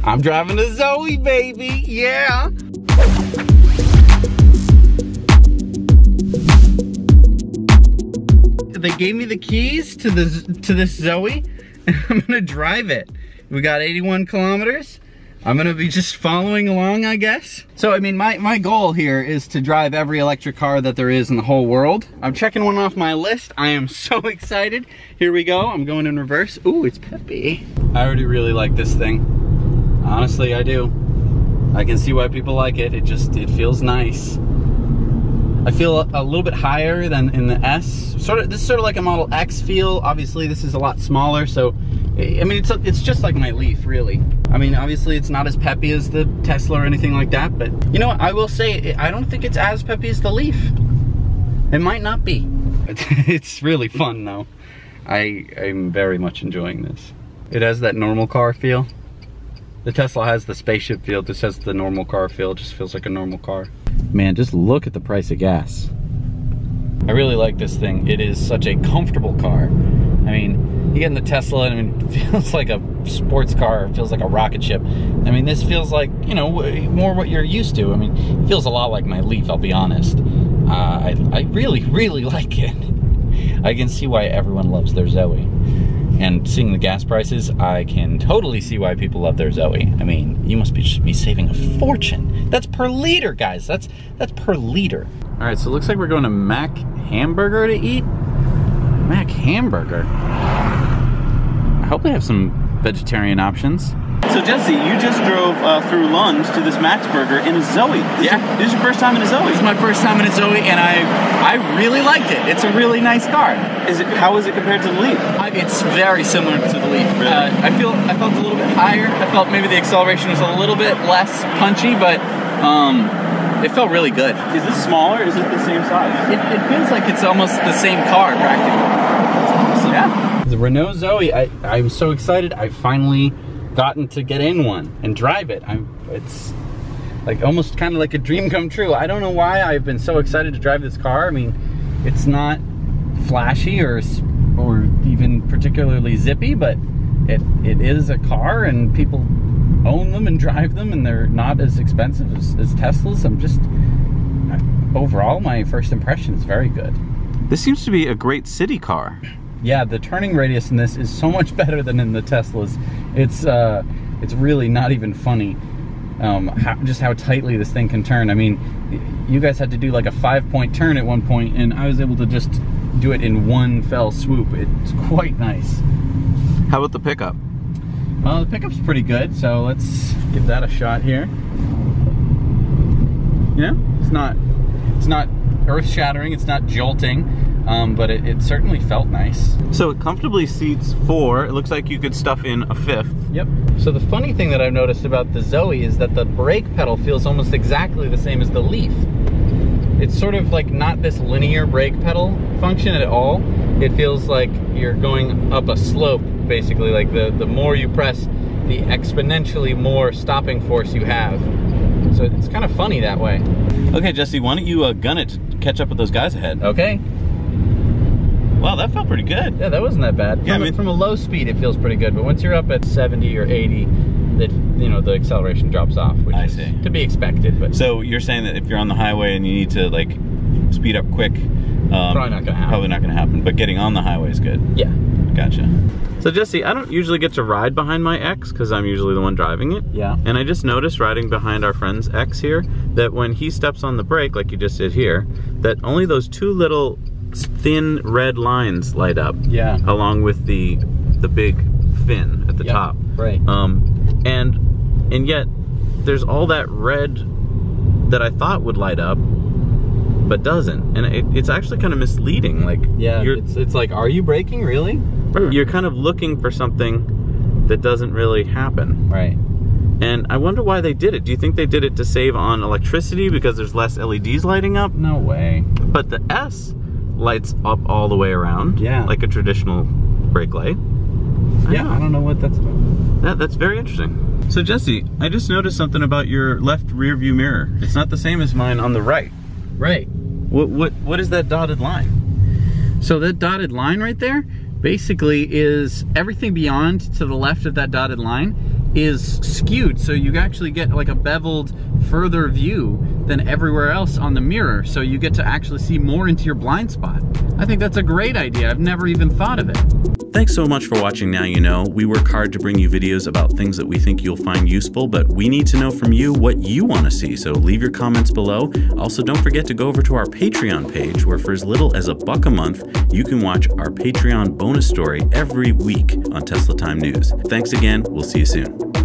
I'm driving the Zoe, baby, yeah. They gave me the keys to this Zoe, and I'm gonna drive it. We got 81 kilometers. I'm gonna be just following along, I guess. So, I mean, my goal here is to drive every electric car that there is in the whole world. I'm checking one off my list. I am so excited. Here we go, I'm going in reverse. Ooh, it's peppy. I already really like this thing. Honestly, I do. I can see why people like it. It feels nice. I feel a little bit higher than in the S. This is sort of like a Model X feel. Obviously, this is a lot smaller, so I mean, it's just like my Leaf, really. I mean, obviously, it's not as peppy as the Tesla or anything like that, but you know what? I will say, I don't think it's as peppy as the Leaf. It might not be. It's really fun, though. I'm very much enjoying this. It has that normal car feel. The Tesla has the spaceship feel. This has the normal car feel. It just feels like a normal car. Man, just look at the price of gas. I really like this thing. It is such a comfortable car. I mean, you get in the Tesla, and I mean, it feels like a sports car. It feels like a rocket ship. I mean, this feels like, you know, more what you're used to. I mean, it feels a lot like my Leaf, I'll be honest. I really, really like it. I can see why everyone loves their Zoe. And seeing the gas prices, I can totally see why people love their Zoe. I mean, you must be saving a fortune. That's per liter, guys. That's per liter. All right, so it looks like we're going to Mac Hamburger to eat. Mac Hamburger. I hope they have some vegetarian options. So Jesse, you just drove through Lund to this Max Burger in a Zoe. This is your first time in a Zoe? This is my first time in a Zoe, and I really liked it. It's a really nice car. How is it compared to the Leaf? It's very similar to the Leaf. Really? I felt a little bit higher. I felt maybe the acceleration was a little bit less punchy, but it felt really good. Is this smaller? Is it the same size? It feels like it's almost the same car, practically. That's awesome. Yeah. The Renault Zoe, I'm so excited. I finally gotten to get in one and drive it. It's like almost kind of like a dream come true. I don't know why I've been so excited to drive this car. I mean, it's not flashy or even particularly zippy, but it is a car, and people own them and drive them, and they're not as expensive as Teslas. Overall, my first impression is very good. This seems to be a great city car. Yeah, the turning radius in this is so much better than in the Teslas. It's really not even funny just how tightly this thing can turn. I mean, you guys had to do like a 5-point turn at one point, and I was able to just do it in one fell swoop. It's quite nice. How about the pickup? Well, the pickup's pretty good, so let's give that a shot here. Yeah, it's not earth-shattering, it's not jolting. But it certainly felt nice. So it comfortably seats 4. It looks like you could stuff in a 5th. Yep. So the funny thing that I've noticed about the Zoe is that the brake pedal feels almost exactly the same as the Leaf. It's sort of like not this linear brake pedal function at all. It feels like you're going up a slope, basically. Like the more you press, the exponentially more stopping force you have. So it's kind of funny that way. Okay, Jesse, why don't you gun it to catch up with those guys ahead? Okay. Wow, that felt pretty good. Yeah, that wasn't that bad. Yeah, from a low speed, it feels pretty good, but once you're up at 70 or 80, the acceleration drops off, which is to be expected. But so you're saying that if you're on the highway and you need to like speed up quick, probably not gonna happen. Probably not gonna happen. But getting on the highway is good. Yeah. Gotcha. So Jesse, I don't usually get to ride behind my X because I'm usually the one driving it. Yeah. And I just noticed riding behind our friend's X here that when he steps on the brake, like you just did here, that only those 2 little thin red lines light up. Yeah. Along with the big fin at the top. Right. And yet there's all that red that I thought would light up, but doesn't. And it's actually kind of misleading. Like, yeah, it's like, are you braking really? You're kind of looking for something that doesn't really happen. Right. And I wonder why they did it. Do you think they did it to save on electricity because there's less LEDs lighting up? No way. But the S lights up all the way around. Yeah. Like a traditional brake light. Yeah, I don't know what that's about. That's very interesting. So Jesse, I just noticed something about your left rear view mirror. It's not the same as mine on the right. Right. What is that dotted line? So that dotted line right there basically is everything beyond to the left of that dotted line is skewed, so you actually get like a beveled further view than everywhere else on the mirror, so you get to actually see more into your blind spot. I think that's a great idea. I've never even thought of it. Thanks so much for watching Now You Know. We work hard to bring you videos about things that we think you'll find useful, but we need to know from you what you want to see, so leave your comments below. Also, don't forget to go over to our Patreon page, where for as little as $1 a month, you can watch our Patreon bonus story every week on Tesla Time News. Thanks again. We'll see you soon.